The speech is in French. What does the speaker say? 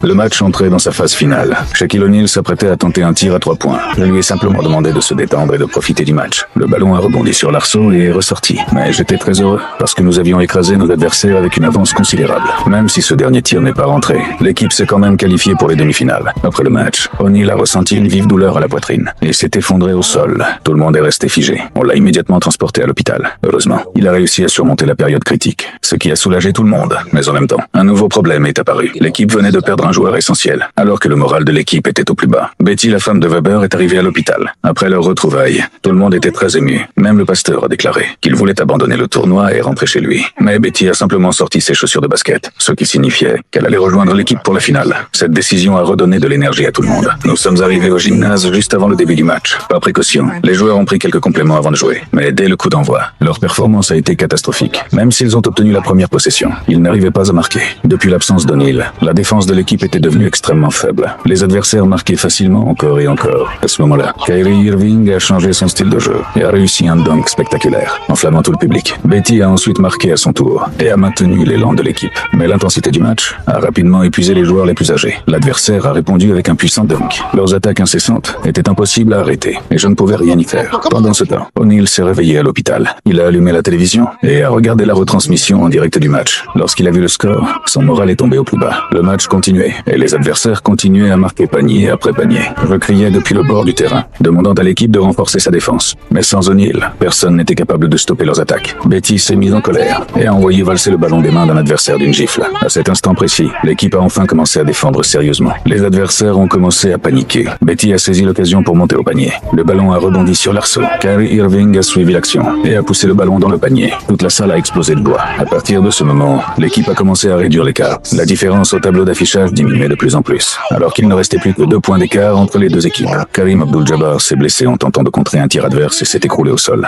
Le match entrait dans sa phase finale. Shaquille O'Neal s'apprêtait à tenter un tir à 3 points. Je lui ai simplement demandé de se détendre et de profiter du match. Le ballon a rebondi sur l'arceau et est ressorti. Mais j'étais très heureux parce que nous avions écrasé nos adversaires avec une avance considérable. Même si ce dernier tir n'est pas rentré, l'équipe s'est quand même qualifiée pour les demi-finales. Après le match, O'Neal a ressenti une vive douleur à la poitrine et s'est effondré au sol. Tout le monde est resté figé. On l'a immédiatement transporté à l'hôpital. Heureusement, il a réussi à surmonter la période critique, ce qui a soulagé tout le monde. Mais en même temps, un nouveau problème est apparu. L'équipe venait de perdre un joueur essentiel, alors que le moral de l'équipe était au plus bas. Betty, la femme de Weber, est arrivée à l'hôpital. Après leur retrouvaille, tout le monde était très ému. Même le pasteur a déclaré qu'il voulait abandonner le tournoi et rentrer chez lui. Mais Betty a simplement sorti ses chaussures de basket, ce qui signifiait qu'elle allait rejoindre l'équipe pour la finale. Cette décision a redonné de l'énergie à tout le monde. Nous sommes arrivés au gymnase juste avant le début du match. Par précaution, les joueurs ont pris quelques compléments avant de jouer. Mais dès le coup d'envoi, leur performance a été catastrophique. Même s'ils ont obtenu la première possession, ils n'arrivaient pas à marquer. Depuis l'absence d'O'Neal, la défense de l'équipe était devenue extrêmement faible. Les adversaires marquaient facilement encore et encore. À ce moment-là, Kyrie Irving a changé son style de jeu et a réussi un dunk spectaculaire, enflammant tout le public. Betty a ensuite marqué à son tour et a maintenu l'élan de l'équipe. Mais l'intensité du match a rapidement épuisé les joueurs les plus âgés. L'adversaire a répondu avec un puissant dunk. Leurs attaques incessantes étaient impossibles à arrêter et je ne pouvais rien y faire. Pendant ce temps, O'Neal s'est réveillé à l'hôpital. Il a allumé la télévision et a regardé la retransmission en direct du match. Lorsqu'il a vu le score, son moral est tombé au plus bas. Le match continuait et les adversaires continuaient à marquer panier après panier. Je criais depuis le bord du terrain, demandant à l'équipe de renforcer sa défense. Mais sans O'Neal, personne n'était capable de stopper leurs attaques. Betty s'est mise en colère et a envoyé valser le ballon des mains d'un adversaire d'une gifle. À cet instant précis, l'équipe a enfin commencé à défendre sérieusement. Les adversaires ont commencé à paniquer. Betty a saisi l'occasion pour monter au panier. Le ballon a rebondi sur l'arceau. Kyrie Irving a suivi l'action et a poussé le ballon dans le panier. Toute la salle a explosé de joie. À partir de ce moment, l'équipe a commencé à réduire l'écart. La différence au tableau d'affichage diminuait de plus en plus, alors qu'il ne restait plus que 2 points d'écart entre les deux équipes. Karim Abdul-Jabbar s'est blessé en tentant de contrer un tir adverse et s'est écroulé au sol.